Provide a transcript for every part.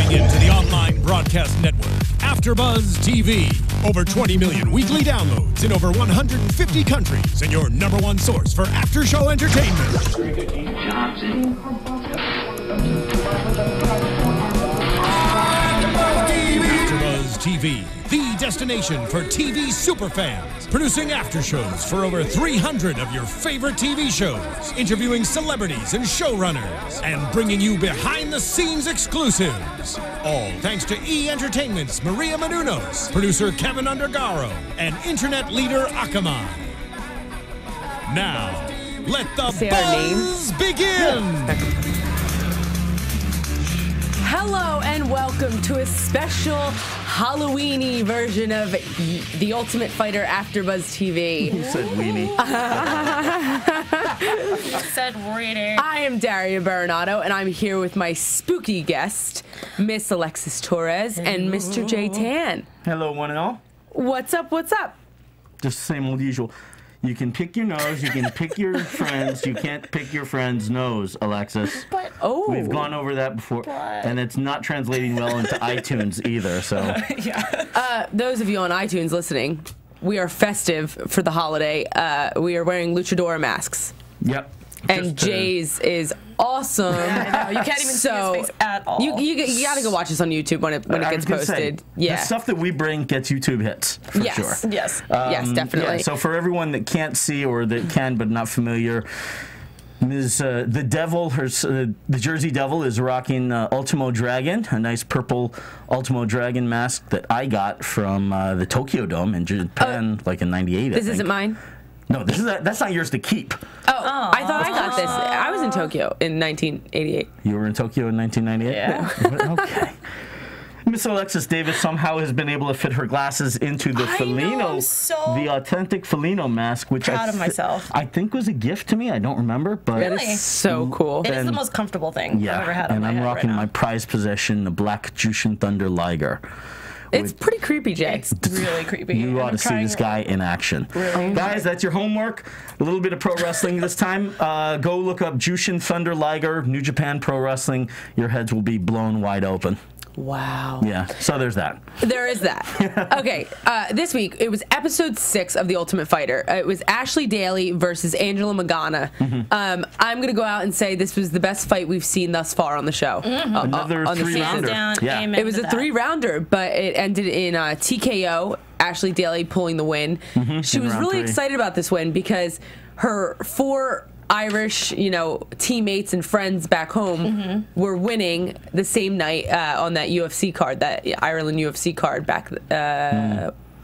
Tuning into the online broadcast network, AFTERBUZZ TV. Over 20 million weekly downloads in over 150 countries, and your #1 source for after-show entertainment. AFTERBUZZ TV, the destination for TV superfans, producing after-shows for over 300 of your favorite TV shows, interviewing celebrities and showrunners, and bringing you behind-the-scenes exclusives. All thanks to E! Entertainment's Maria Menounos, producer Kevin Undergaro, and internet leader Akaman. Now, let the buzz begin! Hello and welcome to a special Halloween-y version of The Ultimate Fighter AFTERBUZZ TV. You said weenie. You said weenie. I am Daria Berenato, and I'm here with my spooky guest, Miss Alexis Torres and Mr. J. Tan. Hello, one and all. What's up, what's up? Just the same old usual. You can pick your nose, you can pick your friends, you can't pick your friend's nose, Alexis. But we've gone over that before, and it's not translating well into iTunes either, so. yeah. Those of you on iTunes listening, we are festive for the holiday. We are wearing luchador masks. Yep. And Jay's is awesome. I know. You can't even see his face at all. You gotta go watch this on YouTube when it gets posted. The stuff that we bring gets YouTube hits, for sure. Yes. Yes, definitely. Yeah, so for everyone that can't see or that can but not familiar, the Devil, the Jersey Devil, is rocking Ultimo Dragon, a nice purple Ultimo Dragon mask that I got from the Tokyo Dome in Japan, like in '98. This isn't mine? No, that's not yours to keep. Oh, I thought I got this. I was in Tokyo in 1988. You were in Tokyo in 1998? Yeah. Okay. Miss Alexis Davis somehow has been able to fit her glasses into the Felino, the authentic Felino mask, which proud of myself. I think was a gift to me. I don't remember, but That is so cool. It is the most comfortable thing I've ever had on and my I'm head rocking right my prized possession, the black Jushin Thunder Liger. It's pretty creepy, Jay. It's really creepy. You ought to see this guy in action. Really? Guys, that's your homework. A little bit of pro wrestling this time. Go look up Jushin Thunder Liger, New Japan Pro Wrestling. Your heads will be blown wide open. Wow. Yeah, so there's that. There is that. Okay, this week, it was episode 6 of The Ultimate Fighter. It was Ashley Daly versus Angela Magana. I'm going to go out and say this was the best fight we've seen thus far on the show. Another on the 3-rounder. season. Yeah. It was a 3-rounder, but it ended in TKO, Ashley Daly pulling the win. She was really excited about this win because her 4 Irish, teammates and friends back home were winning the same night on that UFC card, that Ireland UFC card back.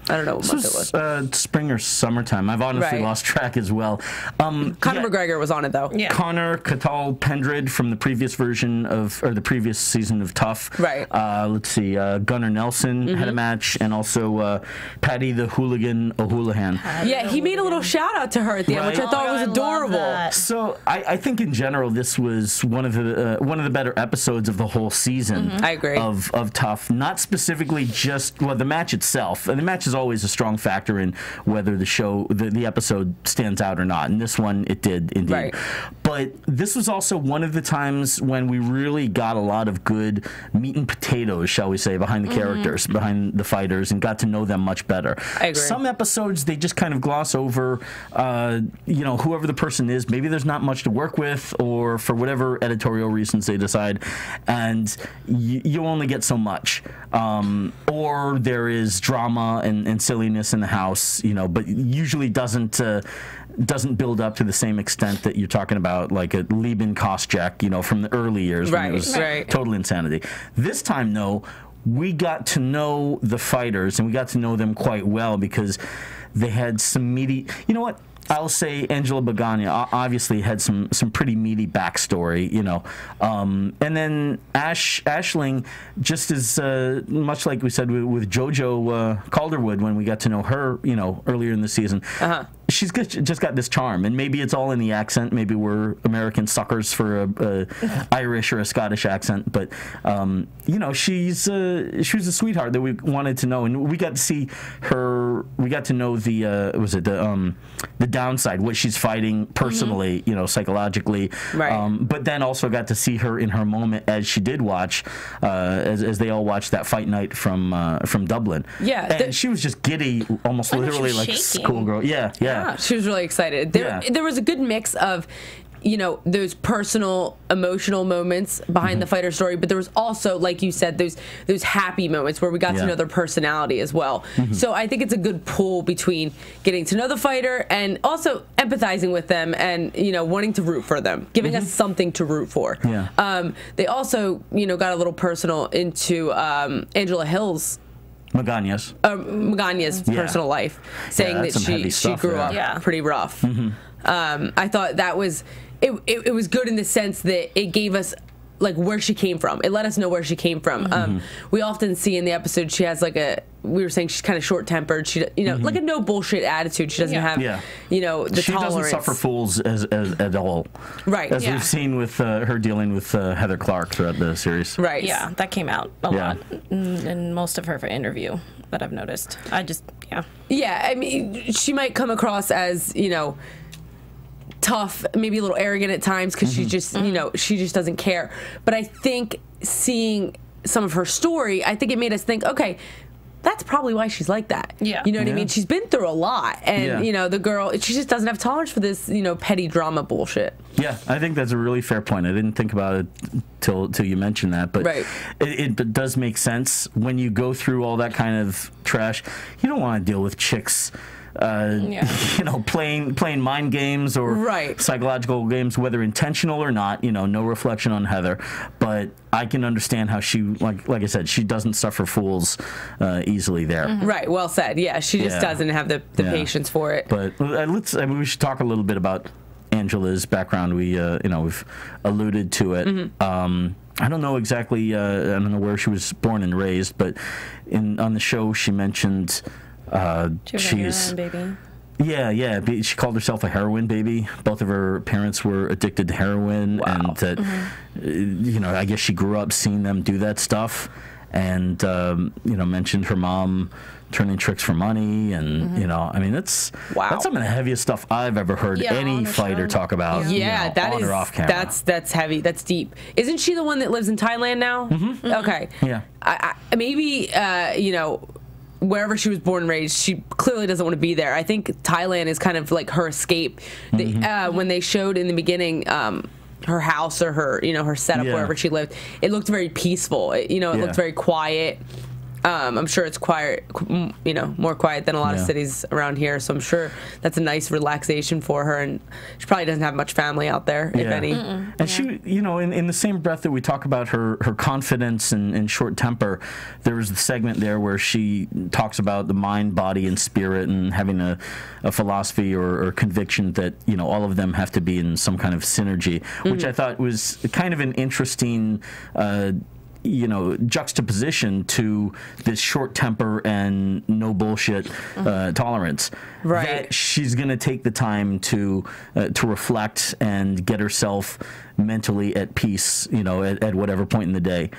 I don't know what month it was. Spring or summertime. I've honestly lost track as well. Conor McGregor was on it though. Yeah. Conor Cathal Pendred from the previous version of, or the previous season of Tough. Right. Let's see. Gunnar Nelson had a match, and also Patty the Hooligan O'Houlihan. Yeah, he made a little shout out to her at the end, which I thought was adorable. So I think in general this was one of the better episodes of the whole season. I agree. Of Tough. Not specifically just the match itself. The match is always a strong factor in whether the episode stands out or not. And this one, it did indeed. Right. But this was also one of the times when we really got a lot of good meat and potatoes, shall we say, behind the characters, behind the fighters, and got to know them much better. I agree. Some episodes, they just kind of gloss over, whoever the person is. Maybe there's not much to work with, or for whatever editorial reasons they decide, and you only get so much. Or there is drama and silliness in the house, but usually doesn't build up to the same extent that you're talking about, like a Lieben Koscheck, from the early years when it was total insanity. This time, though, we got to know the fighters, and we got to know them quite well because they had some meaty. You know what? I'll say Angela Magana obviously had some pretty meaty backstory, and then Aisling, just as much like we said with JoJo Calderwood when we got to know her, earlier in the season. she's just got this charm, and maybe it's all in the accent. Maybe we're American suckers for a Irish or a Scottish accent, but you know, she was a sweetheart that we wanted to know, and we got to see her. We got to know the downside, what she's fighting personally, you know, psychologically, right. But then also got to see her in her moment as she did watch, as they all watched that fight night from Dublin. Yeah, and she was just giddy, almost literally like a schoolgirl. Yeah. She was really excited. There was a good mix of, you know, those personal, emotional moments behind the fighter story, but there was also, like you said, those happy moments where we got to know their personality as well. So I think it's a good pull between getting to know the fighter and also empathizing with them and, you know, wanting to root for them, giving us something to root for. Yeah. They also, you know, got a little personal into Angela Hill's Magana's personal life, saying that she grew up pretty rough. I thought that was it was good in the sense that it gave us like where she came from. It let us know where she came from. We often see in the episode she has like we were saying she's kind of short-tempered. She, you know, like a no bullshit attitude. She doesn't have, you know, the she tolerance. She doesn't suffer fools at all. Right. As we've seen with her dealing with Heather Clark throughout the series. Right. Yeah, that came out a lot in most of her interview that I've noticed. Yeah, I mean, she might come across as, you know, tough, maybe a little arrogant at times because she just, you know, she just doesn't care. But I think seeing some of her story, I think it made us think, okay, that's probably why she's like that. Yeah. You know what I mean? She's been through a lot. And, you know, the girl, she just doesn't have tolerance for this, you know, petty drama bullshit. Yeah, I think that's a really fair point. I didn't think about it till you mentioned that. But it does make sense. When you go through all that kind of trash, you don't want to deal with chicks you know, playing mind games or psychological games, whether intentional or not. You know, no reflection on Heather, but I can understand how she, like I said, she doesn't suffer fools easily there. Right. Well said. Yeah, she just doesn't have the patience for it. But we should talk a little bit about Angela's background. We you know, we've alluded to it. I don't know exactly. I don't know where she was born and raised, but on the show she mentioned. She's a heroin baby. She called herself a heroin baby. Both of her parents were addicted to heroin, and that you know, I guess she grew up seeing them do that stuff, and you know, mentioned her mom turning tricks for money, and you know, I mean, that's some of the heaviest stuff I've ever heard any fighter talk about. Yeah, you know, that on or off camera. That's heavy. That's deep. Isn't she the one that lives in Thailand now? Okay. Yeah. Maybe you know, wherever she was born and raised, she clearly doesn't want to be there. I think Thailand is kind of like her escape. When they showed in the beginning her house or her, you know, her setup wherever she lived, it looked very peaceful. It looked very quiet. I'm sure it's quiet, you know, more quiet than a lot of cities around here. So I'm sure that's a nice relaxation for her. And she probably doesn't have much family out there, if any. And she, you know, in the same breath that we talk about her confidence and short temper, there was the segment there where she talks about the mind, body, and spirit, and having a philosophy or conviction that, you know, all of them have to be in some kind of synergy, which I thought was kind of an interesting you know, juxtaposition to this short temper and no bullshit tolerance. Right. That she's going to take the time to reflect and get herself mentally at peace, you know, at whatever point in the day.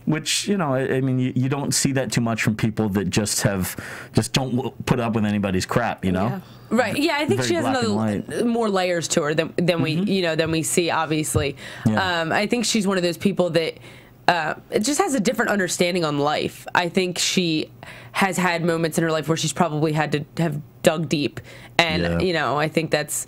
Which, you know, I mean, you don't see that too much from people that just don't put up with anybody's crap, you know? Yeah. Right. Yeah, I think she has more layers to her than we, you know, than we see, obviously. I think she's one of those people that it just has a different understanding on life. I think she has had moments in her life where she's probably had to have dug deep, and you know, I think that's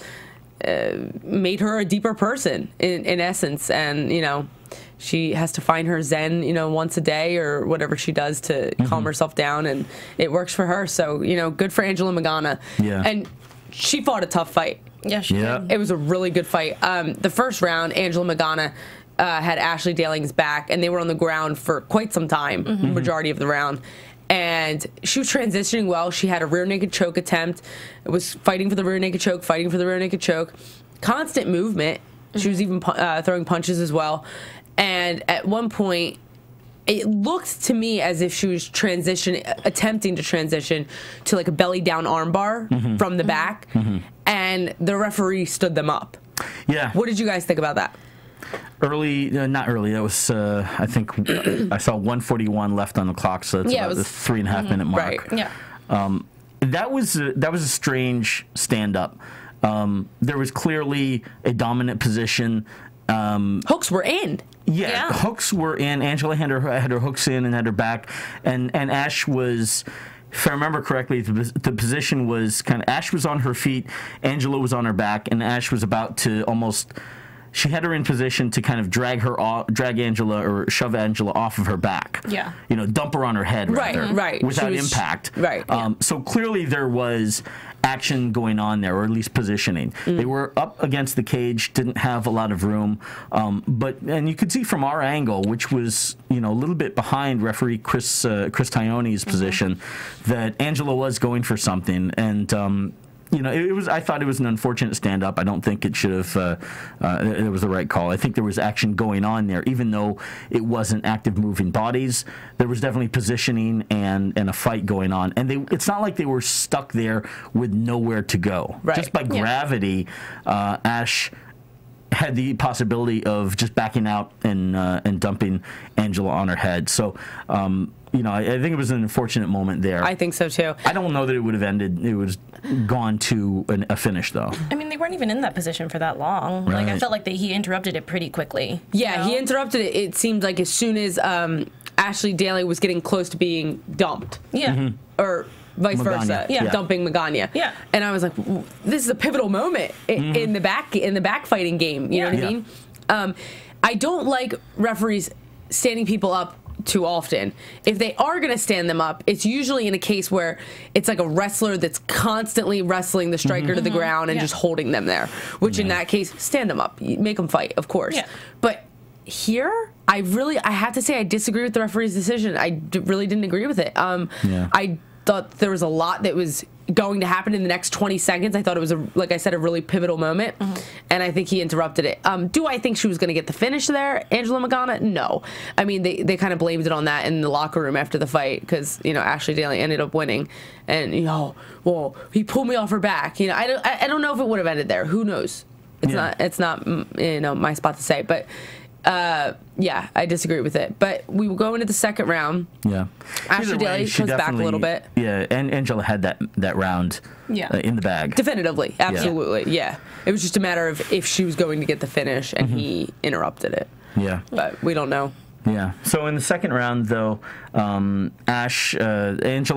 made her a deeper person in essence. And you know, she has to find her zen, you know, once a day or whatever she does to calm herself down, and it works for her. So you know, good for Angela Magana. And she fought a tough fight. Yeah, she did. It was a really good fight. The first round, Angela Magana had Ashley Daling's back, and they were on the ground for quite some time, majority of the round. And she was transitioning well. She had a rear naked choke attempt. It was fighting for the rear naked choke, fighting for the rear naked choke. Constant movement. She was even throwing punches as well. And at one point, it looked to me as if she was attempting to transition to like a belly down armbar from the back, and the referee stood them up. Yeah. What did you guys think about that? Early, not early. That was, I think, I saw 1:41 left on the clock, so that's about the 3.5 minute mark. Right. Yeah. That was a strange stand-up. There was clearly a dominant position. Hooks were in. Yeah, hooks were in. Angela had her hooks in and had her back, and Ash was, if I remember correctly, the position was kind of, Ash was on her feet, Angela was on her back, and Ash was about to almost, she had her in position to kind of drag Angela or shove Angela off of her back. Yeah. You know, dump her on her head rather, right. without impact. Right. So clearly there was action going on there, or at least positioning. They were up against the cage, didn't have a lot of room, and you could see from our angle, which was, you know, a little bit behind referee Chris Taione's position, that Angela was going for something, and you know, I thought it was an unfortunate stand-up. I don't think it should have, it was the right call. I think there was action going on there, even though it wasn't active moving bodies. There was definitely positioning and a fight going on. And it's not like they were stuck there with nowhere to go. Right. Just by gravity, Ash had the possibility of just backing out and dumping Angela on her head. So, you know, I think it was an unfortunate moment there. I think so too. I don't know that it would have ended. It was gone to a finish, though. I mean, they weren't even in that position for that long. Right. Like, I felt like he interrupted it pretty quickly. Yeah, he interrupted it. It seemed like as soon as Ashley Daly was getting close to being dumped. Yeah. Or vice Magana. versa. Yeah. Dumping Magana. Yeah. And I was like, this is a pivotal moment in the back fighting game. You know what I mean? I don't like referees standing people up too often. If they are going to stand them up, it's usually in a case where it's like a wrestler that's constantly wrestling the striker to the ground and just holding them there, which in that case, stand them up. Make them fight, of course. Yeah. But here, I have to say I disagree with the referee's decision. I really didn't agree with it. I thought there was a lot that was going to happen in the next 20 seconds. I thought it was, like I said, a really pivotal moment, and I think he interrupted it. Do I think she was going to get the finish there, Angela Magana? No. I mean, they kind of blamed it on that in the locker room after the fight because, you know, Ashley Daly ended up winning, and, you know, well, he pulled me off her back. You know, I don't know if it would have ended there. Who knows? It's not you know, my spot to say, but yeah, I disagree with it. But we will go into the second round. Yeah. Ashley Daly comes back a little bit. Yeah, and Angela had that round in the bag. Definitively. Absolutely. Yeah. It was just a matter of if she was going to get the finish, and he interrupted it. Yeah. But we don't know. Yeah. So in the second round, though, Angela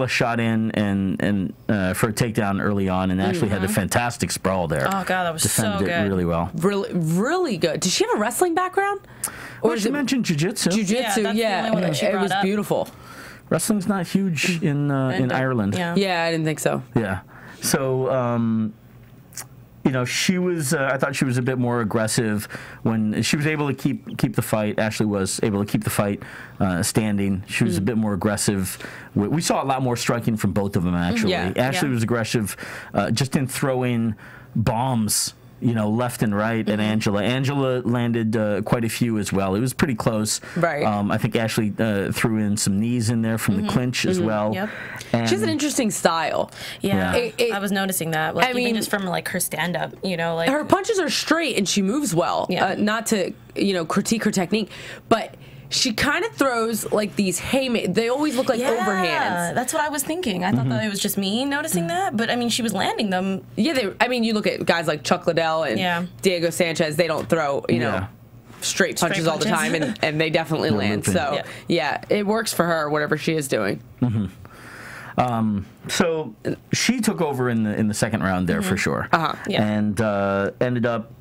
shot in and for a takedown early on, and Ashley had a fantastic sprawl there. Oh God, that was Defended so good. it really well. Really good. Does she have a wrestling background? Or she mentioned jiu-jitsu. Jiu-jitsu, that's the only one that she it brought was up. beautiful. Wrestling's not huge in Ireland. Yeah, I didn't think so. Yeah. So, you know, she was. I thought she was a bit more aggressive when she was able to keep the fight. Ashley was able to keep the fight standing. She was a bit more aggressive. We saw a lot more striking from both of them, actually. Ashley was aggressive just in throwing bombs, you know, left and right at Angela. Angela landed quite a few as well. It was pretty close. Right. I think Ashley threw in some knees in there from the clinch as well. Yep. And She has an interesting style. Yeah, I was noticing that. Like, I even mean, just from like her stand-up, you know, like her punches are straight and she moves well. Yeah. Not to, you know, critique her technique, but she kind of throws like these they always look like overhands. That's what I was thinking. I thought that it was just me noticing that, but I mean, she was landing them. Yeah, I mean, you look at guys like Chuck Liddell and Diego Sanchez, they don't throw, you know, straight punches all the time, and they definitely land. So, yeah, it works for her, whatever she is doing. So she took over in the second round there for sure. And ended up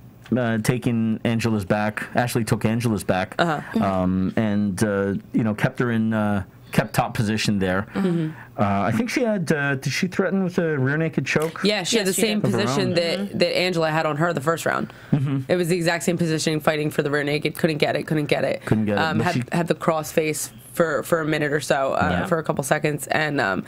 taking Angela's back. Ashley took Angela's back, and you know, kept her in kept top position there. I think she had. Did she threaten with a rear naked choke? Yeah, she had the same position that Angela had on her the first round. It was the exact same position, fighting for the rear naked. Couldn't get it. Had the cross face for a minute or so, for a couple seconds, and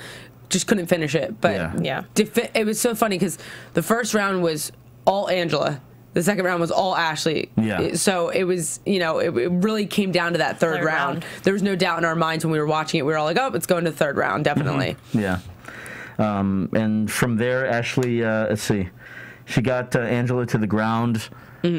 just couldn't finish it. But it was so funny because the first round was all Angela. The second round was all Ashley. Yeah. So it was, you know, it really came down to that third round. There was no doubt in our minds when we were watching it. We were all like, oh, it's going to the third round, definitely. Yeah. And from there, Ashley, let's see, she got Angela to the ground,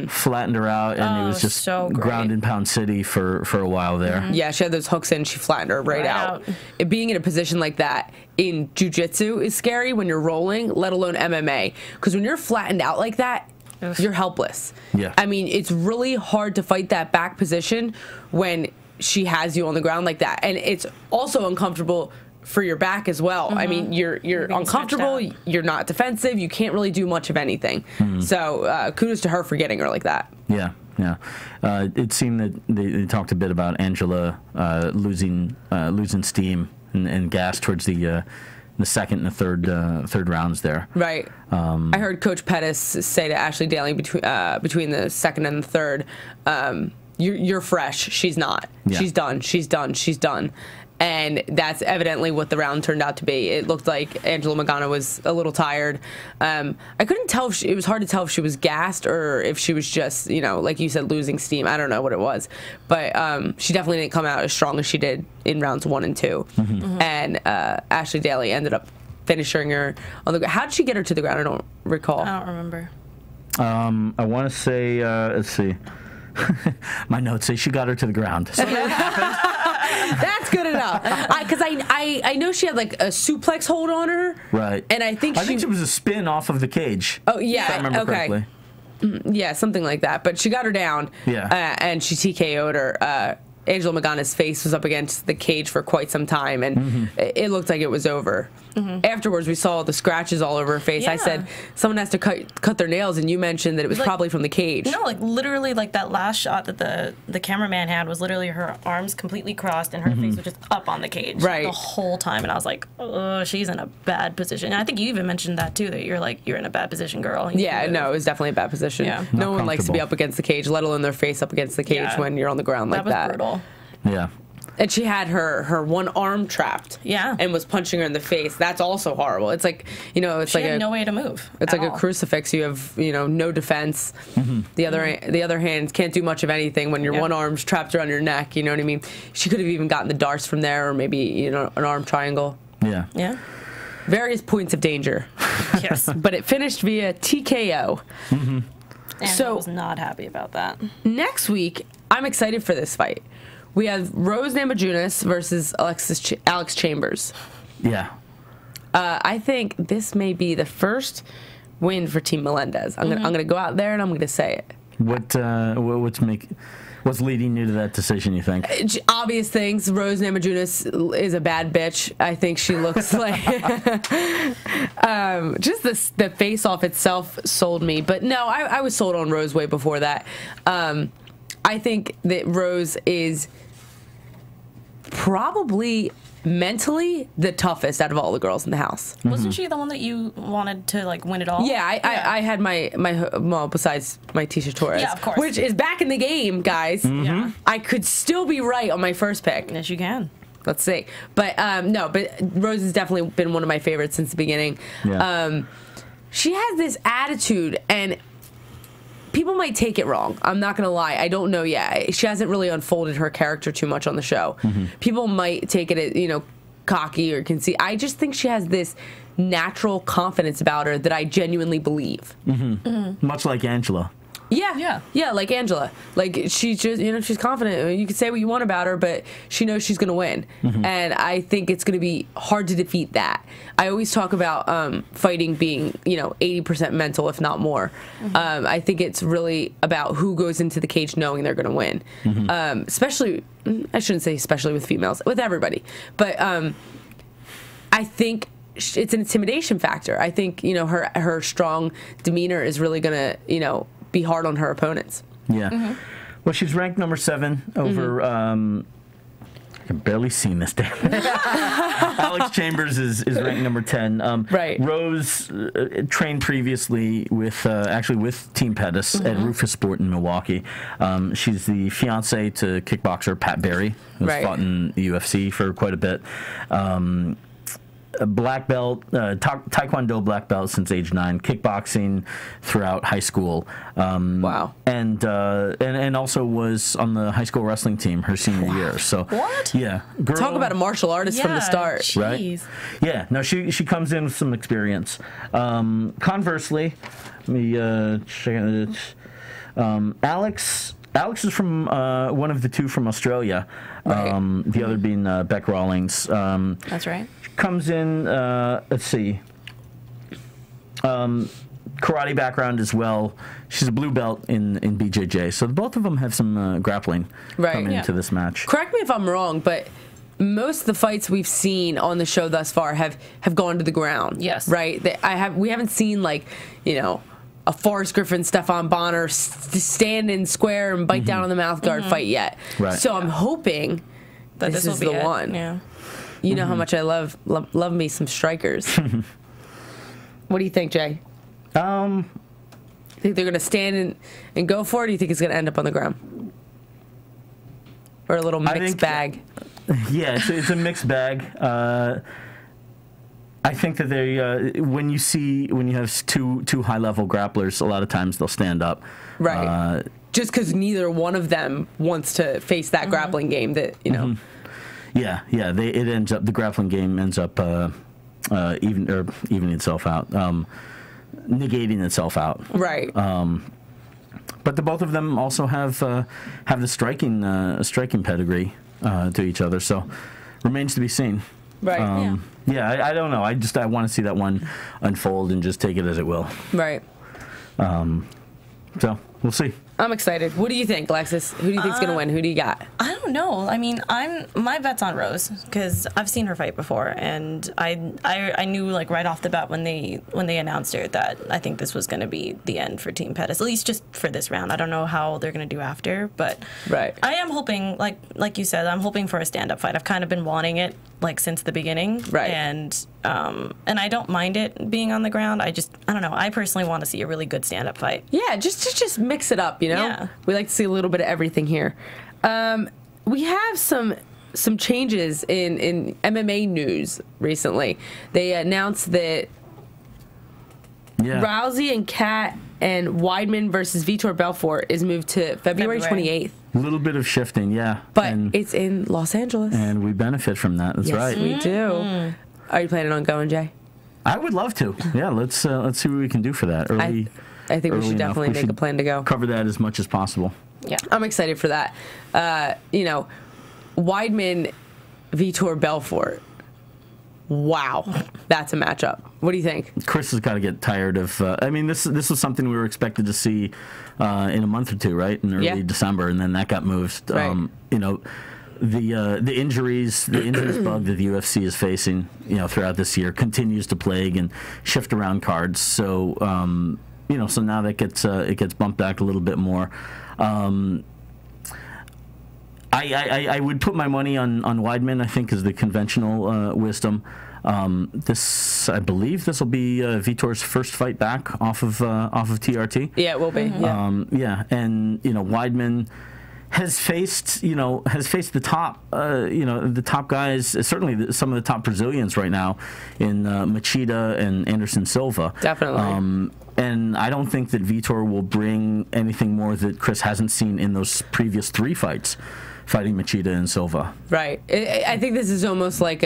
flattened her out, and it was just so ground and pound city for a while there. Yeah, she had those hooks in, she flattened her right out. Being in a position like that in jiu-jitsu is scary when you're rolling, let alone MMA. Because when you're flattened out like that, you're helpless. Yeah. I mean, it's really hard to fight that back position when she has you on the ground like that. And it's also uncomfortable for your back as well. I mean, you're uncomfortable, you're not defensive, you can't really do much of anything. So kudos to her for getting her like that. Yeah. Yeah, it seemed that they talked a bit about Angela losing steam and gas towards the second and the third rounds there. Right. I heard Coach Pettis say to Ashley Daly between the second and the third, "You're fresh. She's not. Yeah. She's done. She's done. She's done." And that's evidently what the round turned out to be. It looked like Angela Magana was a little tired. I couldn't tell if it was hard to tell if she was gassed or if she was just, you know, like you said, losing steam. I don't know what it was. But she definitely didn't come out as strong as she did in rounds 1 and 2. And Ashley Daly ended up finishing her on the ground. How did she get her to the ground? I don't recall. I don't remember. I want to say, let's see. My notes say she got her to the ground. So that happened. That's good enough. Because I know she had like a suplex hold on her. Right. And I think it was a spin off of the cage. Oh, yeah. If I remember correctly. Yeah, something like that. But she got her down. Yeah. And she TKO'd her. Angela Magana's face was up against the cage for quite some time, and it looked like it was over. Afterwards, we saw the scratches all over her face. I said, someone has to cut their nails, and you mentioned that it was like, probably from the cage. No, like literally, like that last shot that the cameraman had was literally her arms completely crossed, and her face was just up on the cage the whole time. And I was like, oh, she's in a bad position. And I think you even mentioned that, too, that you're like, you're in a bad position, girl. Yeah, no, it was definitely a bad position. Yeah. No one likes to be up against the cage, let alone their face up against the cage when you're on the ground like that. That was brutal. Yeah. And she had her one arm trapped. Yeah. And was punching her in the face. That's also horrible. It's like, you know, it's she like had no way to move. It's like a crucifix. You have, you know, no defense. The other hand can't do much of anything when your one arm's trapped around your neck. You know what I mean? She could have even gotten the darts from there, or maybe, you know, an arm triangle. Yeah. Yeah. Various points of danger. Yes. But it finished via TKO. And I was not happy about that. Next week, I'm excited for this fight. We have Rose Namajunas versus Alex Chambers. Yeah. I think this may be the first win for Team Melendez. I'm gonna go out there and I'm gonna say it. What's leading you to that decision, you think? Obvious things. Rose Namajunas is a bad bitch. I think she looks like just the face off itself sold me. But no, I was sold on Rose way before that. I think that Rose is probably mentally the toughest out of all the girls in the house. Wasn't she the one that you wanted to like win it all? Yeah, I had my well, besides my Tito Torres, yeah, of course, which is back in the game, guys. Yeah. I could still be right on my first pick. Yes, you can. Let's see, but no, but Rose has definitely been one of my favorites since the beginning. Yeah. She has this attitude, and people might take it wrong. I'm not going to lie. I don't know yet. She hasn't really unfolded her character too much on the show. People might take it as, you know, cocky or conceit. I just think she has this natural confidence about her that I genuinely believe. Much like Angela. Yeah, like Angela. Like, she's just, you know, she's confident. You can say what you want about her, but she knows she's going to win. And I think it's going to be hard to defeat that. I always talk about fighting being, you know, 80% mental, if not more. I think it's really about who goes into the cage knowing they're going to win. Especially, I shouldn't say especially with females, with everybody. But I think it's an intimidation factor. I think, you know, her strong demeanor is really going to, you know, be hard on her opponents. Yeah. Well, she's ranked number 7 over. I can barely see this damn. Alex Chambers is ranked number 10. Right. Rose trained previously with actually with Team Pettis at Rufus Sport in Milwaukee. She's the fiance to kickboxer Pat Barry, who's fought in the UFC for quite a bit. a black belt, Taekwondo black belt since age 9, kickboxing throughout high school. Wow. And also was on the high school wrestling team her senior year. So what? Yeah. Girl, talk about a martial artist from the start. Geez. Right? Yeah. No, she comes in with some experience. Conversely, let me check it. Alex is from one of the two from Australia. Right. The other being Beck Rawlings. That's right. Comes in, let's see, karate background as well. She's a blue belt in BJJ. So both of them have some grappling coming into this match. Correct me if I'm wrong, but most of the fights we've seen on the show thus far have gone to the ground. Yes. Right? We haven't seen, like, you know, a Forrest Griffin, Stefan Bonner stand in square and bite down on the mouth guard fight yet. Right. So I'm hoping that this is the one. Yeah. You know how much I love me some strikers. What do you think, Jay? You think they're going to stand and go for it, or do you think it's going to end up on the ground? Or a little mixed bag? Yeah, it's a mixed bag. I think that they when you have two high level grapplers, a lot of times they'll stand up. Right. Just because neither one of them wants to face that grappling game that, you know. Yeah. The grappling game ends up evening itself out, negating itself out. Right. But the both of them also have the striking pedigree to each other. So remains to be seen. Right. Yeah, I don't know. I want to see that one unfold and just take it as it will. Right. So we'll see. I'm excited. What do you think, Alexis? Who do you think's gonna win? Who do you got? I don't know. I mean, my bet's on Rose because I've seen her fight before, and I knew, like, right off the bat when they announced her that I think this was going to be the end for Team Pettis, at least just for this round. I don't know how they're going to do after, but right. I am hoping, like you said, I'm hoping for a stand-up fight. I've kind of been wanting it, like, since the beginning, right? And I don't mind it being on the ground. I don't know. I personally want to see a really good stand-up fight. Yeah, just mix it up, you know. Yeah. We like to see a little bit of everything here. We have some changes in MMA news recently. They announced that Rousey and Kat and Weidman versus Vitor Belfort is moved to February 28th. A little bit of shifting, yeah. But it's in Los Angeles. And we benefit from that. That's right. Yes, we do. Are you planning on going, Jay? I would love to. Yeah, let's see what we can do for that. I think we should definitely make a plan to go. Cover that as much as possible. Yeah, I'm excited for that. Weidman, Vitor Belfort. Wow, that's a matchup. What do you think? Chris has got to get tired of. This was something we were expected to see in a month or two, right? In early December, and then that got moved. Right. The injuries bug that the UFC is facing, throughout this year continues to plague and shift around cards. So, so now that it gets bumped back a little bit more. I would put my money on Weidman. I think is the conventional wisdom. I believe this will be Vitor's first fight back off of TRT. Yeah, it will be. And Weidman has faced the top the top guys, certainly some of the top Brazilians right now in Machida and Anderson Silva. Definitely. And I don't think that Vitor will bring anything more that Chris hasn't seen in those previous 3 fights, fighting Machida and Silva. Right. I think this is almost like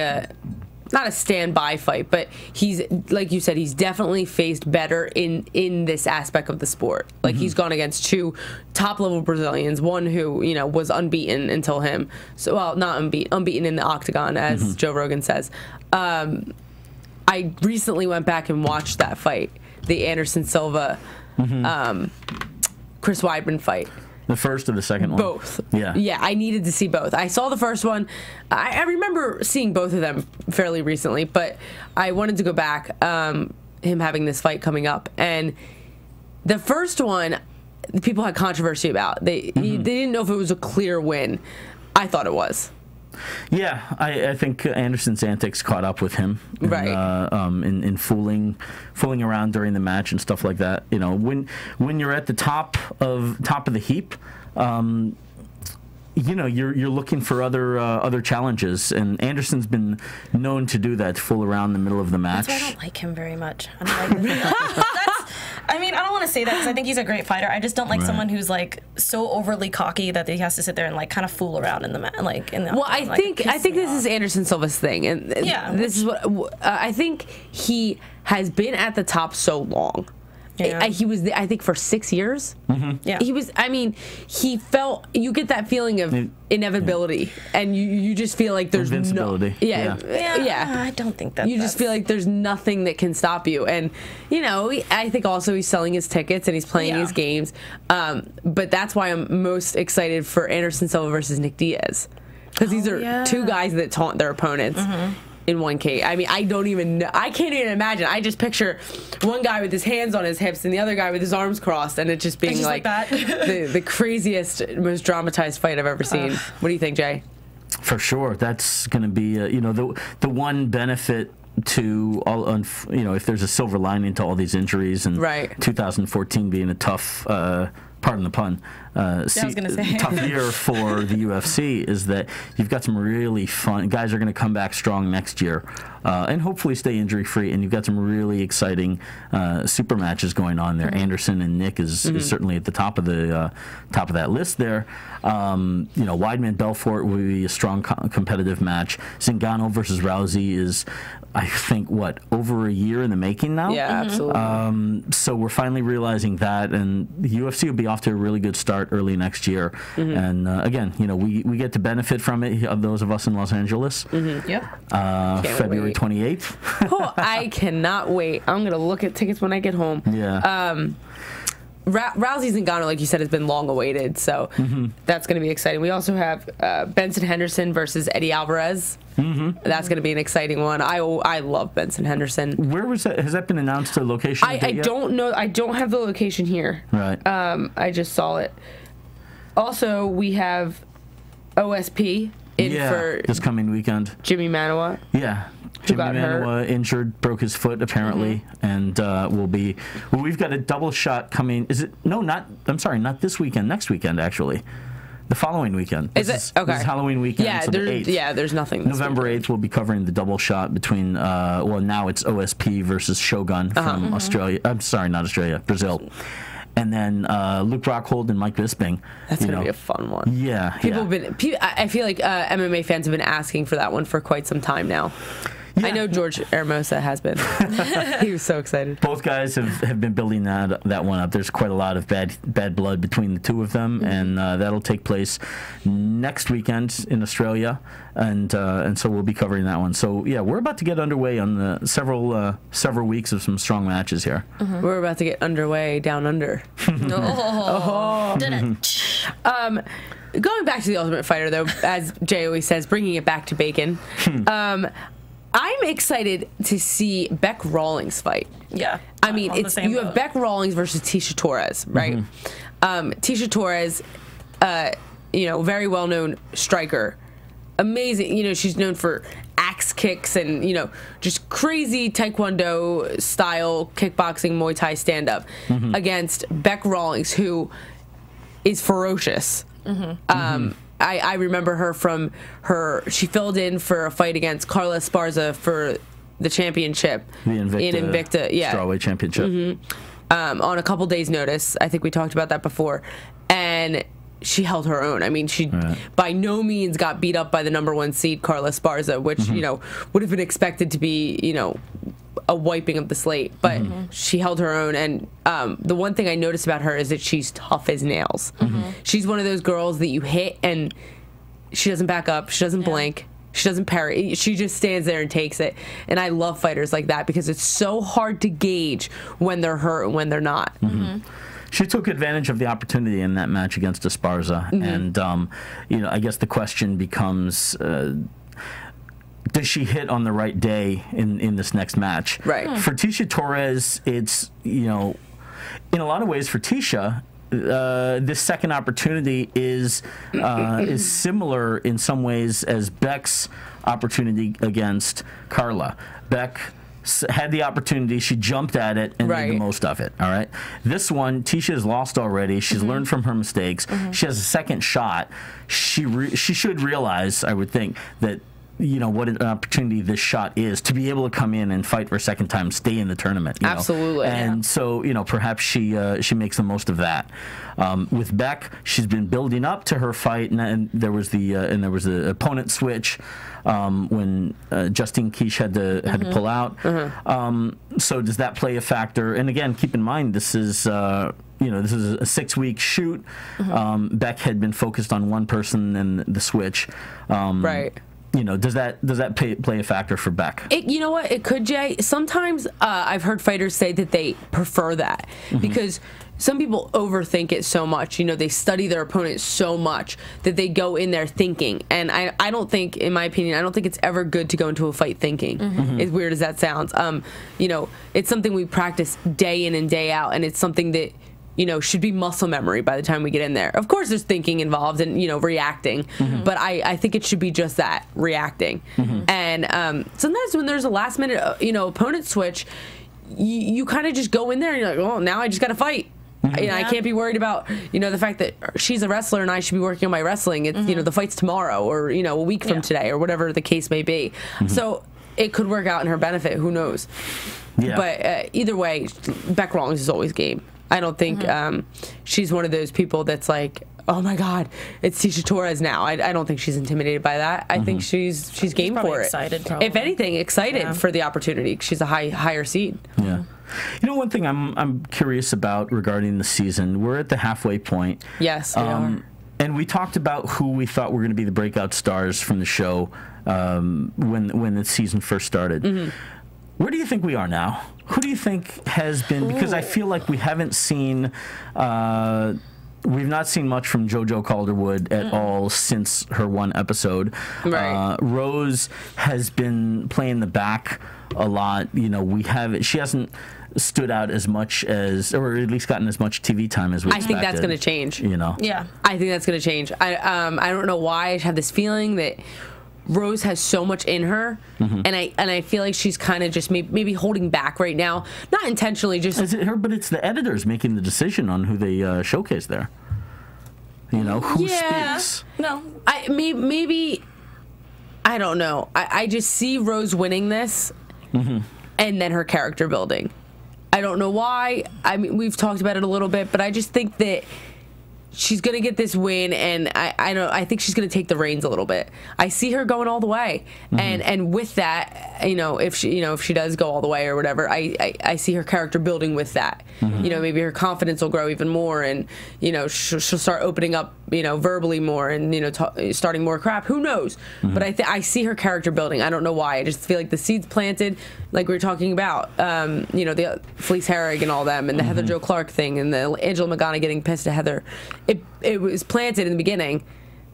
not a standby fight, but he's, like you said, he's definitely faced better in this aspect of the sport. Like, he's gone against 2 top-level Brazilians, one who, was unbeaten until him. So, well, not unbeaten in the octagon, as Joe Rogan says. I recently went back and watched that fight, the Anderson Silva, Chris Weidman fight. The first or the second one? Both. Yeah. Yeah, I needed to see both. I saw the first one. I remember seeing both of them fairly recently, but I wanted to go back, him having this fight coming up. And the first one, people had controversy about. They didn't know if it was a clear win. I thought it was. Yeah, I think Anderson's antics caught up with him, right? In fooling around during the match and stuff like that. When you're at the top of the heap, you know, you're looking for other challenges, and Anderson's been known to do that, to fool around in the middle of the match. That's why I don't like him very much. I don't like I mean, I don't want to say that because I think he's a great fighter. I just don't like someone who's like so overly cocky that he has to sit there and like kind of fool around in the match. Like, well, I think this is Anderson Silva's thing, and this is what I think. He has been at the top so long. Yeah. He was, I think, for 6 years. Yeah, he was. I mean, he felt. You get that feeling of inevitability, and you just feel like there's invincibility. I don't think that. You just feel like there's nothing that can stop you, and you know, I think also he's selling his tickets and he's playing his games. But that's why I'm most excited for Anderson Silva versus Nick Diaz, because these are two guys that taunt their opponents. In one case. I mean, I don't even know. I can't even imagine. I just picture one guy with his hands on his hips and the other guy with his arms crossed, and it just being like that. the craziest, most dramatized fight I've ever seen. What do you think, Jay? For sure. That's going to be, you know, the one benefit to all, you know, if there's a silver lining to all these injuries, and 2014 being a tough, pardon the pun, tough year for the UFC, is that you've got some really fun guys are going to come back strong next year, and hopefully stay injury free, and you've got some really exciting super matches going on there. Anderson and Nick is certainly at the top of that list there. You know, Weidman Belfort will be a strong competitive match. Zingano versus Rousey is, I think, what, over a year in the making now? Yeah, absolutely. So we're finally realizing that, and the UFC will be off to a really good start early next year. And again, you know, we get to benefit from it, those of us in Los Angeles. February 28th. Oh, I cannot wait. I'm going to look at tickets when I get home. Yeah. Rousey Zingano, like you said, has been long awaited, so that's going to be exciting. We also have Benson Henderson versus Eddie Alvarez. That's going to be an exciting one. I love Benson Henderson. Where was that? Has that been announced, the location? I don't know. I don't have the location here. Right. I just saw it. Also, we have OSP in for this coming weekend. Jimmy Manawa. Yeah. Jimmy Manawa injured, broke his foot apparently, and we've got a double shot coming. Is it? No, I'm sorry, not this weekend. Next weekend, actually. The following weekend. Is it? Okay. This is Halloween weekend. Yeah, so the 8th. There's nothing. November 8th, we'll be covering the double shot between, well, now it's OSP versus Shogun from Australia. I'm sorry, not Australia, Brazil. And then Luke Rockhold and Mike Bisping. That's going to be a fun one. Yeah. People have been. I feel like MMA fans have been asking for that one for quite some time now. Yeah. I know George Hermosa has been. He was so excited. Both guys have been building that one up. There's quite a lot of bad blood between the two of them, and that'll take place next weekend in Australia, and so we'll be covering that one. So yeah, we're about to get underway on the several weeks of some strong matches here. We're about to get underway down under. Going back to the Ultimate Fighter, though, as Jay always says, bringing it back to bacon. I'm excited to see Beck Rawlings fight. Yeah. I mean, you have Beck Rawlings versus Tisha Torres, right? Tisha Torres, you know, very well-known striker. Amazing. You know, she's known for axe kicks and, you know, just crazy Taekwondo style kickboxing, Muay Thai stand-up against Beck Rawlings, who is ferocious. I remember her from she filled in for a fight against Carla Esparza for the championship in Invicta strawweight championship. On a couple days' notice. I think we talked about that before, and she held her own. I mean, she by no means got beat up by the #1 seed Carla Esparza, which you know would have been expected to be, you know, a wiping of the slate, but she held her own. And the one thing I noticed about her is that she's tough as nails. She's one of those girls that you hit and she doesn't back up, she doesn't blink, she doesn't parry, she just stands there and takes it. And I love fighters like that because it's so hard to gauge when they're hurt and when they're not. She took advantage of the opportunity in that match against Esparza, and you know, I guess the question becomes, does she hit on the right day in this next match? Right. For Tisha Torres, it's, you know, in a lot of ways for Tisha, this second opportunity is similar in some ways as Beck's opportunity against Carla. Beck had the opportunity. She jumped at it and made the most of it. All right. This one, Tisha has lost already. She's learned from her mistakes. She has a second shot. She should realize, I would think, that what an opportunity this shot is to be able to come in and fight for a second time, stay in the tournament. Absolutely. And so, perhaps she makes the most of that. With Beck, she's been building up to her fight, and there was the opponent switch when Justine Kish had to pull out. So does that play a factor? And again, keep in mind this is this is a 6-week shoot. Beck had been focused on one person and the switch. Right. Does that play a factor for Beck? You know what? It could, Jay. Sometimes I've heard fighters say that they prefer that because some people overthink it so much. They study their opponent so much that they go in there thinking. And I don't think, in my opinion, I don't think it's ever good to go into a fight thinking. As weird as that sounds. It's something we practice day in and day out, and it's something that should be muscle memory by the time we get in there. Of course, there's thinking involved and, reacting, but I think it should be just that, reacting. And sometimes when there's a last minute, opponent switch, you kind of just go in there and you're like, oh, now I just got to fight. I can't be worried about, the fact that she's a wrestler and I should be working on my wrestling. It's, the fight's tomorrow or, a week from today or whatever the case may be. So it could work out in her benefit. Who knows? Yeah. But either way, Beck Rawlings is always game. I don't think she's one of those people that's like, oh my God, it's Tisha Torres now. I don't think she's intimidated by that. I think she's game for it. Excited, probably. If anything, excited for the opportunity. She's a higher seed. Yeah. One thing I'm curious about regarding the season, we're at the halfway point. Yes, we are. And we talked about who we thought were going to be the breakout stars from the show when the season first started. Where do you think we are now? Who do you think has been? Because I feel like we haven't seen, we've not seen much from JoJo Calderwood at all since her one episode. Right. Rose has been playing the back a lot. She hasn't stood out as much as, or at least gotten as much TV time as we expected. I think that's going to change. Yeah. I think that's going to change. I don't know why. I have this feeling that Rose has so much in her, and I feel like she's kind of just maybe holding back right now, not intentionally. Just is it her? But it's the editors making the decision on who they showcase there. Who speaks. No, maybe I don't know. I just see Rose winning this, and then her character building. I don't know why. I mean, we've talked about it a little bit, but I just think that she's gonna get this win, and I think she's gonna take the reins a little bit. I see her going all the way, and with that, if she does go all the way or whatever, I see her character building with that. Maybe her confidence will grow even more, and she'll start opening up, verbally more, and starting more crap. Who knows? But I see her character building. I don't know why. I just feel like the seeds planted, like we were talking about, the Felice Herrig and all them, and the Heather Jo Clark thing, and the Angela Magana getting pissed at Heather. It was planted in the beginning.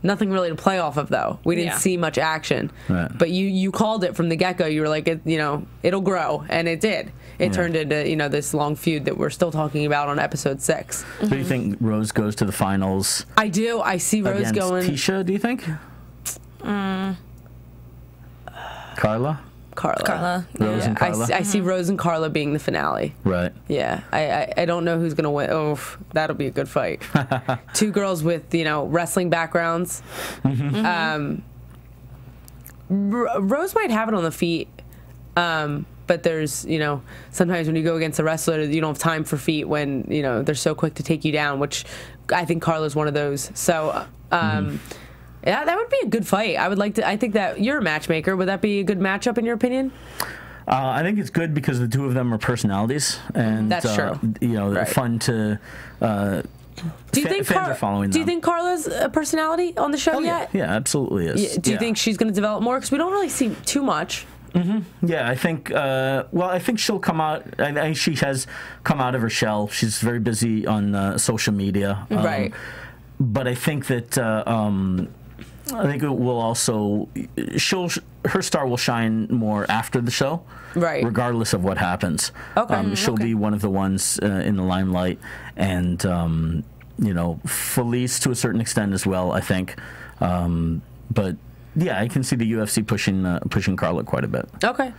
Nothing really to play off of, though. We didn't see much action. Right. But you called it from the get-go. You were like, it'll grow. And it did. It turned into, this long feud that we're still talking about on episode 6. So do you think Rose goes to the finals? I do. I see Rose going. Tisha, do you think? Carla? Rose and Carla. I see Rose and Carla being the finale. Right. Yeah. I don't know who's gonna win. Oh, that'll be a good fight. Two girls with wrestling backgrounds. Rose might have it on the feet, but there's sometimes when you go against a wrestler, you don't have time for feet when they're so quick to take you down. Which I think Carla's one of those. So. Yeah, that would be a good fight. I think that you're a matchmaker. Would that be a good matchup in your opinion? I think it's good because the two of them are personalities, and that's true. Fun to. Do you think Do you think Carla's a personality on the show yet? Yeah, absolutely is. Do you think she's going to develop more? Because we don't really see too much. Yeah, I think. I think she'll come out. I think she has come out of her shell. She's very busy on social media. Right. But I think that. I think it will also. Her star will shine more after the show, right? Regardless of what happens. Okay. She'll be one of the ones in the limelight, and Felice to a certain extent as well. I think, but Yeah, I can see the UFC pushing Carla quite a bit. Okay.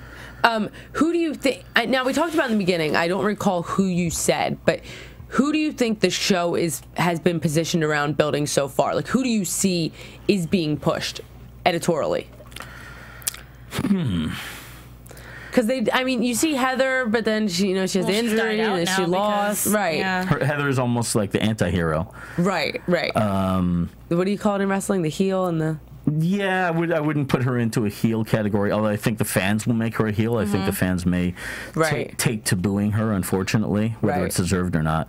Who do you think? Now, we talked about in the beginning. I don't recall who you said, but who do you think the show has been positioned around building so far? Like, who do you see is being pushed editorially? Because you see Heather, but then she has the injury and then she lost. Right. Yeah. Heather is almost like the anti-hero. Right. What do you call it in wrestling? The heel and the... Yeah, I wouldn't put her into a heel category, although I think the fans will make her a heel. I think the fans may take to booing her, unfortunately, whether it's deserved or not.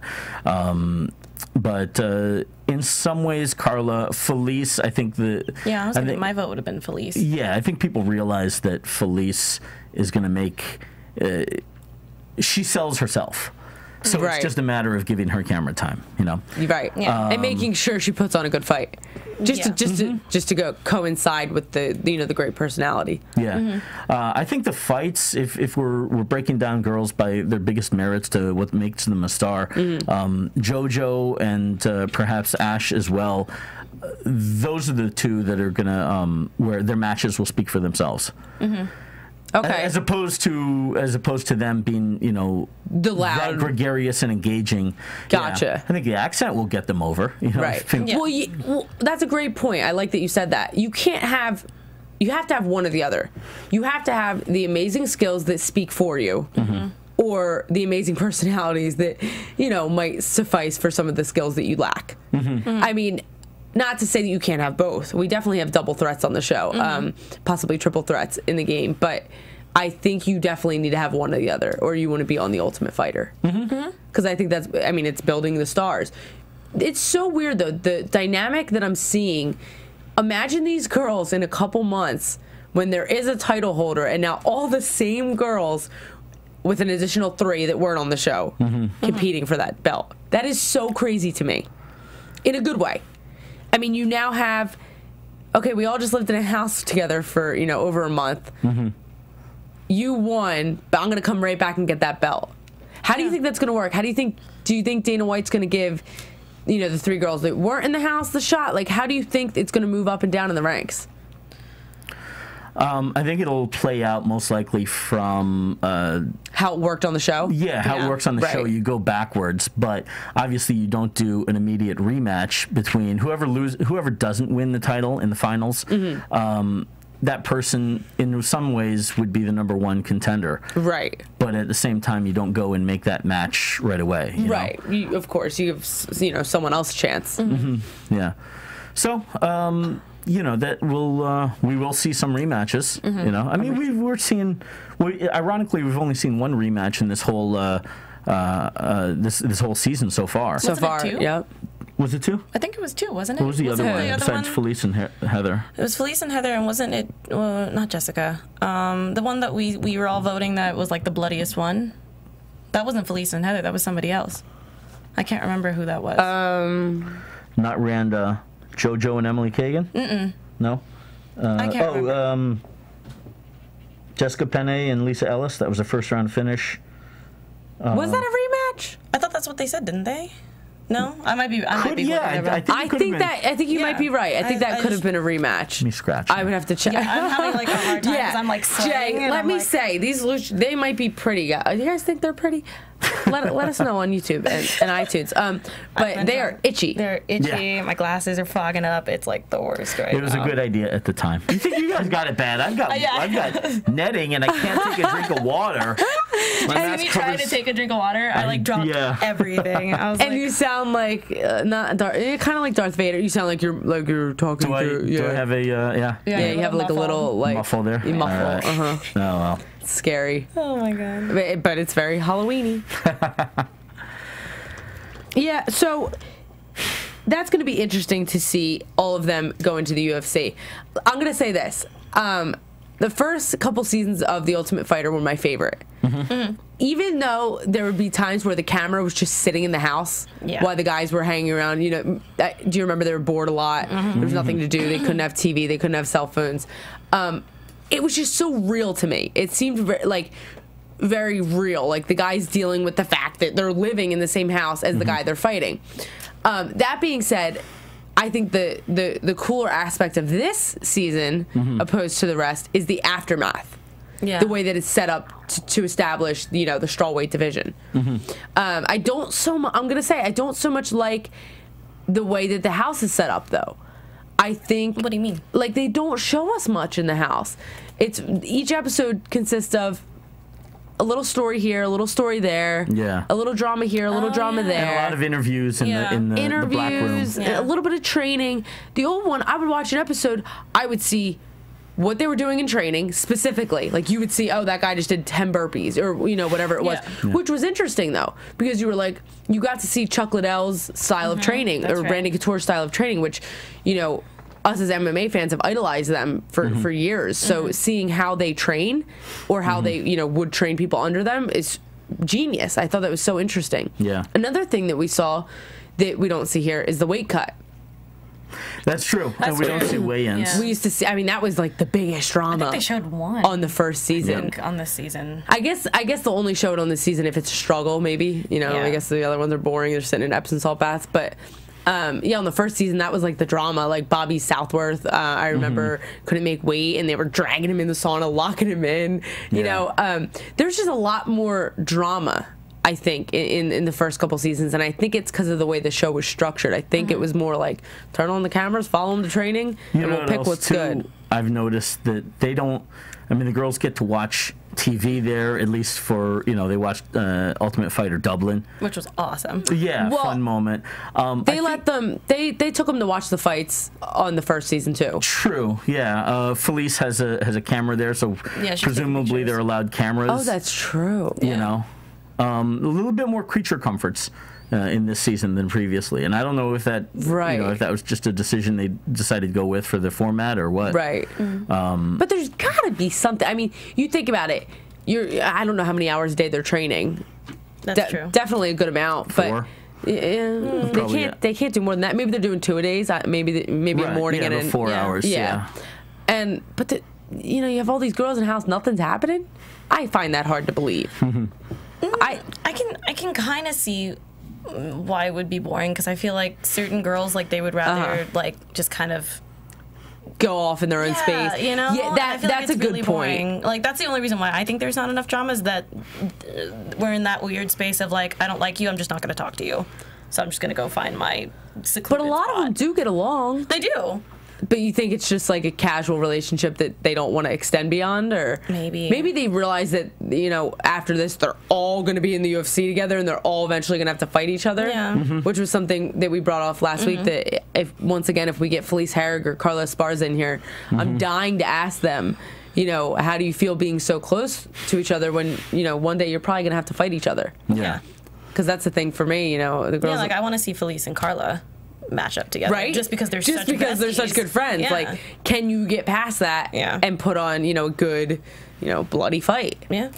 But in some ways, Carla, Felice, I think my vote would have been Felice. Yeah, I think people realize that Felice is going to make... she sells herself. So it's just a matter of giving her camera time, Right. Yeah. And making sure she puts on a good fight. Just to go coincide with the great personality. Yeah. I think the fights, if we're breaking down girls by their biggest merits to what makes them a star, JoJo and perhaps Ash as well, those are the two that are going to where their matches will speak for themselves. Okay. As opposed to them being, the loud, that gregarious and engaging. Gotcha. Yeah. I think the accent will get them over. Right. Well, that's a great point. I like that you said that. You have to have one or the other. You have to have the amazing skills that speak for you, or the amazing personalities that might suffice for some of the skills that you lack. I mean, not to say that you can't have both. We definitely have double threats on the show, possibly triple threats in the game, but I think you definitely need to have one or the other, or you want to be on the Ultimate Fighter. Because I think it's building the stars. It's so weird, though, the dynamic that I'm seeing. Imagine these girls in a couple months when there is a title holder, and now all the same girls with an additional 3 that weren't on the show competing for that belt. That is so crazy to me, in a good way. I mean, you now have, we all just lived in a house together for, over a month. You won, but I'm going to come right back and get that belt. How do you think that's going to work? Do you think Dana White's going to give, the 3 girls that weren't in the house the shot? Like, how do you think it's going to move up and down in the ranks? I think it'll play out most likely from how it worked on the show. Yeah, how it works on the show. You go backwards, but obviously you don't do an immediate rematch between whoever doesn't win the title in the finals. That person, in some ways, would be the #1 contender. Right. But at the same time, you don't go and make that match right away. Right. Of course, you have someone else a chance. Yeah. So. That we will see some rematches. I mean, we're seeing. Ironically, we've only seen one rematch in this whole this whole season so far. So far, yep. Was it 2? I think it was 2, wasn't it? What was the other one besides Felice and Heather? It was Felice and Heather, and wasn't it? Not Jessica. The one that we were all voting that was like the bloodiest one. That wasn't Felice and Heather. That was somebody else. I can't remember who that was. Not Randa. JoJo and Emily Kagan? No? I can't remember. Jessica Penn and Lisa Ellis. That was a first-round finish. Was that a rematch? I thought that's what they said, didn't they? No? I might be I think you might be right. I think that could have been a rematch. Let me scratch. I would have to check. Yeah, I'm having like a hard time because I'm like sweating. Jay, let me say, they might be pretty. You guys think they're pretty? Let us know on YouTube and iTunes. But they are itchy. They're itchy. Yeah. My glasses are fogging up. It's like the worst right now. It was a good idea at the time. You think you guys got it bad? I've got netting and I can't take a drink of water. And me trying to take a drink of water, I like dropped everything. I was you sound like not Darth. You're kind of like Darth Vader. You sound like you're talking to. Do I have a Yeah, you have like a little like muffle there. Muffle. Oh well. It's scary. Oh my god. But it's very Halloweeny. Yeah, so that's going to be interesting to see all of them go into the UFC. I'm going to say this. The first couple seasons of The Ultimate Fighter were my favorite. Even though there would be times where the camera was just sitting in the house while the guys were hanging around. Do you remember they were bored a lot? There was nothing to do. They couldn't have TV. They couldn't have cell phones. It was just so real to me. It seemed very real. Like the guys dealing with the fact that they're living in the same house as the guy they're fighting. That being said, I think the cooler aspect of this season, opposed to the rest, is the aftermath. Yeah. The way that it's set up to establish, the strawweight division. I don't so much. I'm gonna say I don't so much like the way that the house is set up, though. I think. What do you mean? Like, they don't show us much in the house. Each episode consists of a little story here, a little story there, a little drama here, a little drama there, and a lot of interviews in the black room, a little bit of training. The old one, I would watch an episode, I would see what they were doing in training specifically. Like, you would see, oh, that guy just did 10 burpees or whatever it was, which was interesting though, because you were like, you got to see Chuck Liddell's style of training, or Randy Couture's style of training, which us as MMA fans have idolized them for years. So seeing how they train, or how they would train people under them, is genius. I thought that was so interesting. Yeah. Another thing that we saw that we don't see here is the weight cut. That's true. And we don't see weigh-ins. Yeah. We used to see. I mean, that was like the biggest drama. I think they showed one on the first season. On this season, I guess they'll only show it on this season if it's a struggle. Maybe I guess the other ones are boring. They're sitting in Epsom salt baths, but. On the first season, that was like the drama. Like Bobby Southworth, I remember couldn't make weight, and they were dragging him in the sauna, locking him in. There's just a lot more drama, I think, in the first couple seasons, and I think it's because of the way the show was structured. I think it was more like turn on the cameras, follow them to training, and we'll pick what's good. I've noticed that they don't. I mean, the girls get to watch TV there, at least for, they watched Ultimate Fighter Dublin. Which was awesome. Yeah, fun moment. They took them to watch the fights on the first season, too. True, yeah. Felice has a camera there, so presumably they're allowed cameras. Oh, that's true. A little bit more creature comforts in this season than previously, and I don't know if that if that was just a decision they decided to go with for the format or what. Right. But there's got to be something. I mean, you think about it. I don't know how many hours a day they're training. That's true. Definitely a good amount. 4. But they can't do more than that. Maybe they're doing 2 a days. Maybe a morning and 4 hours. Yeah. But you have all these girls in the house. Nothing's happening. I find that hard to believe. I can kind of see why it would be boring, because I feel like certain girls, like, they would rather like just kind of go off in their own space. That's a good point. Boring. Like, that's the only reason why I think there's not enough drama, is that we're in that weird space of like, I don't like you, I'm just not going to talk to you, so I'm just going to go find my secluded But a lot of them do get along. They do. But you think it's just like a casual relationship that they don't want to extend beyond, or maybe they realize that after this they're all going to be in the UFC together, and they're all eventually going to have to fight each other. Yeah. Which was something that we brought off last week. That if we get Felice Herrig or Carla Esparza in here, I'm dying to ask them, how do you feel being so close to each other when one day you're probably going to have to fight each other? Yeah. Because that's the thing for me. The girls. Yeah, like I want to see Felice and Carla match up together, right? Just because they're such good friends. Yeah. Like, can you get past that and put on a good bloody fight? Yeah.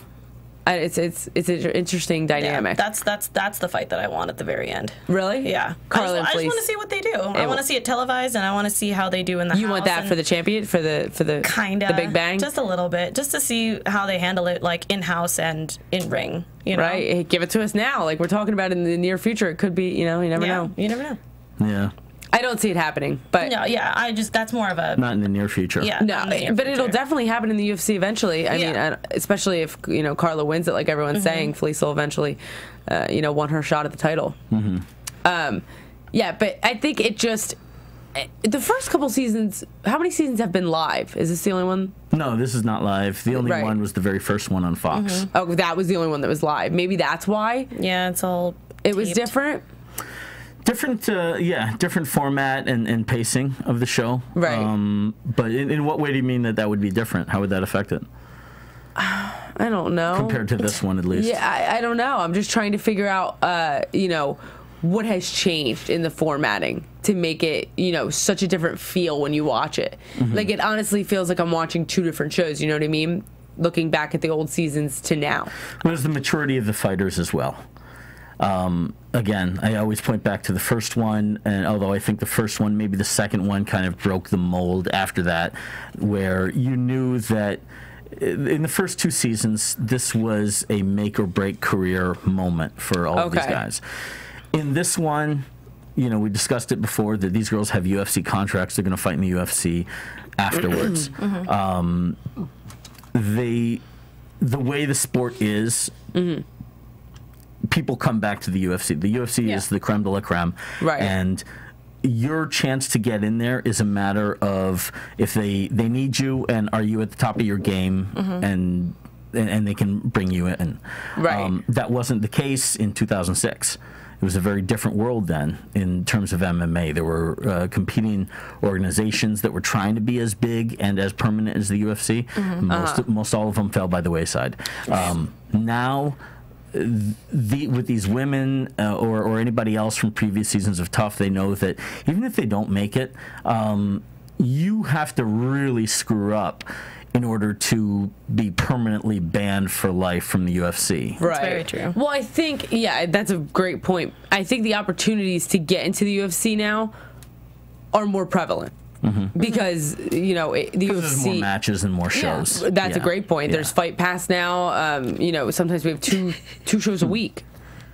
It's an interesting dynamic. Yeah, that's the fight that I want at the very end. Really? Yeah. Carla I just want to see what they do. I want to see it televised, and I want to see how they do in the house. You want that for the champion, for the kinda, the Big Bang? Just a little bit, just to see how they handle it, like in house and in ring. Right? Hey, give it to us now. Like, we're talking about in the near future. It could be. You never know. You never know. Yeah. I don't see it happening, but no, that's more of a not in the near future. Yeah, no, but it'll definitely happen in the UFC eventually. I mean, especially if Carla wins it, like everyone's saying, Felice will eventually, want her shot at the title. But I think it just the first couple seasons. How many seasons have been live? Is this the only one? No, this is not live. The only one was the very first one on Fox. Oh, that was the only one that was live. Maybe that's why. Yeah, it's all. It was different. Different format and pacing of the show. Right. But in what way do you mean that would be different? How would that affect it? I don't know. Compared to this one, at least. Yeah, I don't know. I'm just trying to figure out, what has changed in the formatting to make it, such a different feel when you watch it. Like, it honestly feels like I'm watching 2 different shows, you know what I mean? Looking back at the old seasons to now. There's the maturity of the fighters as well. Again, I always point back to the first one, and although I think the first one, maybe the second one kind of broke the mold after that, where you knew that in the first 2 seasons, this was a make or break career moment for all of these guys. In this one, you know, we discussed it before that these girls have UFC contracts. They're going to fight in the UFC afterwards. The way the sport is, people come back to the UFC. The UFC is the creme de la creme. Right. And your chance to get in there is a matter of if they need you and are you at the top of your game and they can bring you in. Right. That wasn't the case in 2006. It was a very different world then in terms of MMA. There were competing organizations that were trying to be as big and as permanent as the UFC. Most all of them fell by the wayside. Now, with these women or anybody else from previous seasons of Tough, they know that even if they don't make it, you have to really screw up in order to be permanently banned for life from the UFC. Right. That's very true. Well, I think, that's a great point. I think the opportunities to get into the UFC now are more prevalent. Because, you know, the UFC... There's more matches and more shows. That's a great point. There's Fight Pass now. You know, sometimes we have two shows a week.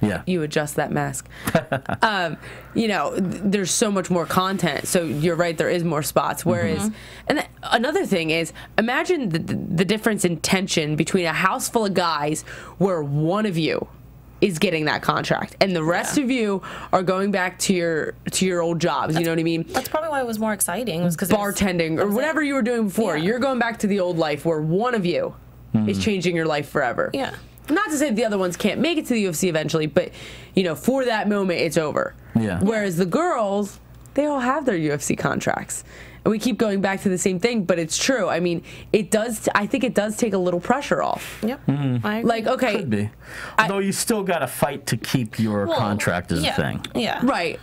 Yeah. You adjust that mask. You know, there's so much more content. So you're right, there is more spots. Whereas, and another thing is, imagine the difference in tension between a house full of guys where one of you is getting that contract and the rest of you are going back to your old jobs. You know what I mean? That's probably why it was more exciting. Was because bartending or whatever you were doing before. You're going back to the old life where one of you is changing your life forever. Yeah. Not to say the other ones can't make it to the UFC eventually, but, you know, for that moment, it's over. Yeah. Whereas the girls, they all have their UFC contracts. And we keep going back to the same thing, but it's true. I mean, I think it does take a little pressure off. Yep. I agree. Like, okay. Could be. Although you still got to fight to keep your contract as a thing. Yeah. Right.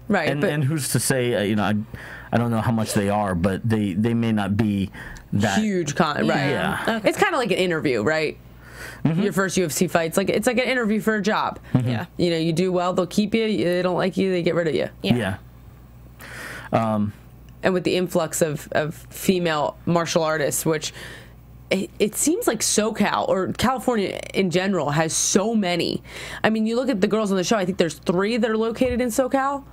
Right. And who's to say, you know, I don't know how much they are, but they may not be that huge right. Yeah. Okay. It's kind of like an interview, right? Your first UFC fight, it's like an interview for a job. Yeah. You know, you do well, they'll keep you. They don't like you, they get rid of you. Yeah. And with the influx of female martial artists, which it seems like SoCal or California in general has so many. I mean, you look at the girls on the show, I think there's 3 that are located in SoCal.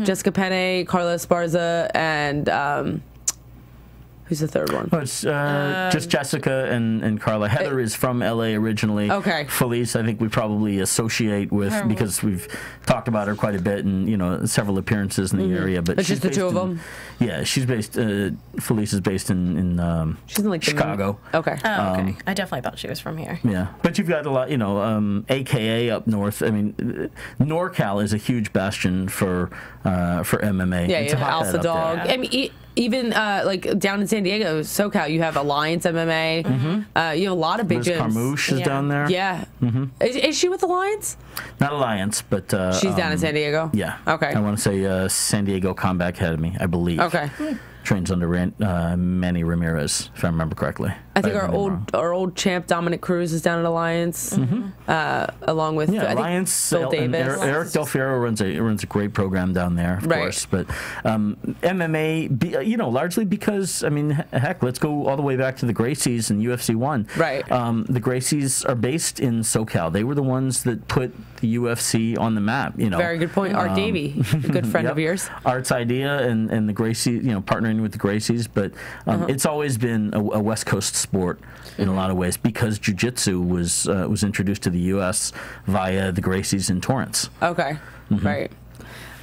Jessica Penne, Carla Esparza, and who's the third one? Oh, it's just Jessica and Carla. Heather is from LA originally. Okay. Felice, I think we probably associate with because we've talked about her quite a bit and, you know, several appearances in the area. But it's just the two of them? Yeah, she's based, Felice is based in she's in like Chicago. Okay. Oh, okay. I definitely thought she was from here. Yeah. But you've got a lot, you know, AKA up north. I mean, NorCal is a huge bastion for MMA. Yeah, it's you have Alpha Dog. I mean, even like down in San Diego, SoCal, you have Alliance MMA. You have a lot of big gyms. Carmouche is down there. Yeah. Is she with Alliance? Not Alliance, but she's down in San Diego. Yeah. Okay. I want to say San Diego Combat Academy, I believe. Okay. Trains under Manny Ramirez, if I remember correctly. I think our old champ Dominic Cruz is down at Alliance, along with Alliance. Bill Davis. Eric Del Fiero runs a great program down there, of course. But MMA, you know, largely because, I mean, heck, let's go all the way back to the Gracies and UFC 1. Right. The Gracies are based in SoCal. They were the ones that put the UFC on the map. You know. Very good point. Art Davey, a good friend of yours. Art's idea and the Gracies, you know, partnering with the Gracies, but it's always been a West Coast sport in a lot of ways because jiu-jitsu was introduced to the U.S. via the Gracies in Torrance. Okay, right.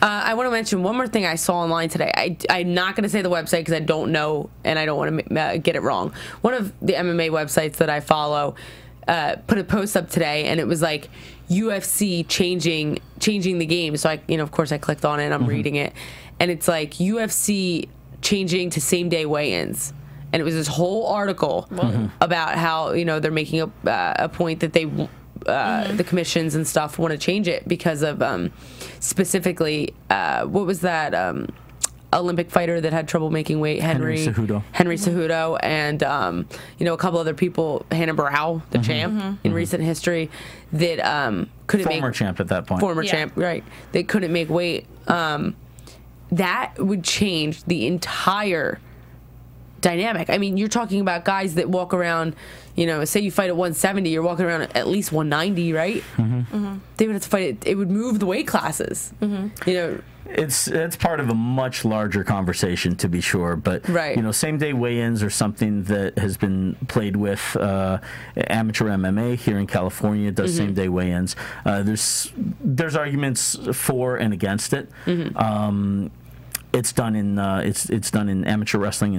I want to mention one more thing I saw online today. I'm not going to say the website because I don't know and I don't want to get it wrong. One of the MMA websites that I follow put a post up today, and it was like UFC changing the game. So I, you know, of course, I clicked on it and I'm reading it, and it's like UFC changing to same-day weigh-ins. And it was this whole article about how, you know, they're making a point that they the commissions and stuff want to change it because of specifically what was that Olympic fighter that had trouble making weight, Henry Cejudo, and you know, a couple other people, Hannah Brow, the champ in recent history, that couldn't former champ at that point. Champ, right? They couldn't make weight. That would change the entire dynamic. I mean, you're talking about guys that walk around, you know, say you fight at 170, you're walking around at least 190, right? They would have to fight it would move the weight classes. You know, it's part of a much larger conversation, to be sure, but you know, same day weigh-ins are something that has been played with. Amateur MMA here in California does same day weigh-ins. There's arguments for and against it. It's done in it's done in amateur wrestling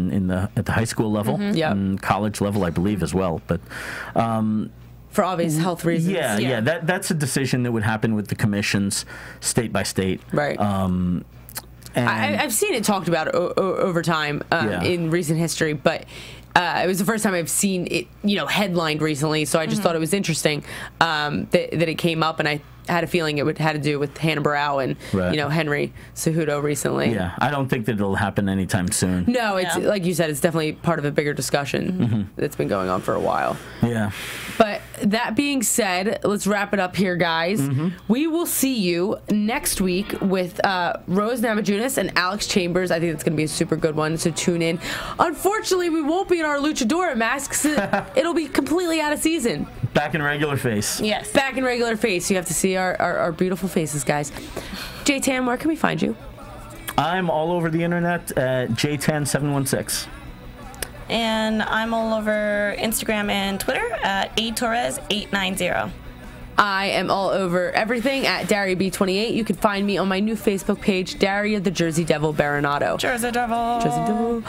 at the high school level, and college level, I believe, as well. But for obvious health reasons, that's a decision that would happen with the commissions, state by state, right? And I've seen it talked about over time in recent history, but it was the first time I've seen it, you know, headlined recently. So I just thought it was interesting that it came up, and I had a feeling it had to do with Hannah Barrow and you know, Henry Cejudo recently. Yeah, I don't think that it'll happen anytime soon. No, it's like you said, it's definitely part of a bigger discussion that's been going on for a while. Yeah. But that being said, let's wrap it up here, guys. We will see you next week with Rose Namajunas and Alex Chambers. I think it's going to be a super good one, so tune in. Unfortunately, we won't be in our luchadora masks. It'll be completely out of season. Back in regular face. Yes. Back in regular face. You have to see our beautiful faces, guys. J-Tan, where can we find you? I'm all over the internet at J-Tan716. And I'm all over Instagram and Twitter at atorres890. I am all over everything at Daria B28. You can find me on my new Facebook page, Daria the Jersey Devil Berenato. Jersey Devil. Jersey Devil.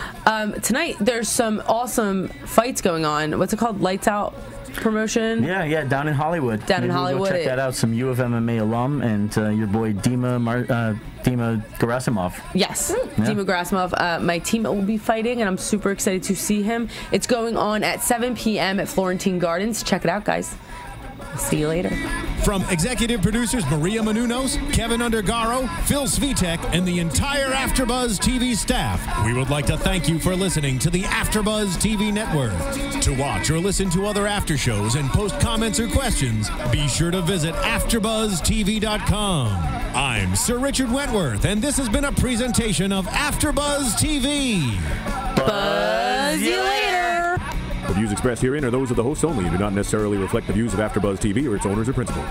Tonight, there's some awesome fights going on. What's it called? Lights Out promotion? Yeah, down in Hollywood. Down in Hollywood. Go check that out. Some U of MMA alum and your boy Dima Gerasimov. Yes, Dima Gerasimov. My team will be fighting, and I'm super excited to see him. It's going on at 7 p.m. at Florentine Gardens. Check it out, guys. See you later. From executive producers Maria Menounos, Kevin Undergaro, Phil Svitek, and the entire AfterBuzz TV staff, we would like to thank you for listening to the AfterBuzz TV network. To watch or listen to other after shows and post comments or questions, be sure to visit AfterBuzzTV.com. I'm Sir Richard Wentworth, and this has been a presentation of AfterBuzz TV. Buzz you later. The views expressed herein are those of the hosts only and do not necessarily reflect the views of AfterBuzz TV or its owners or principals.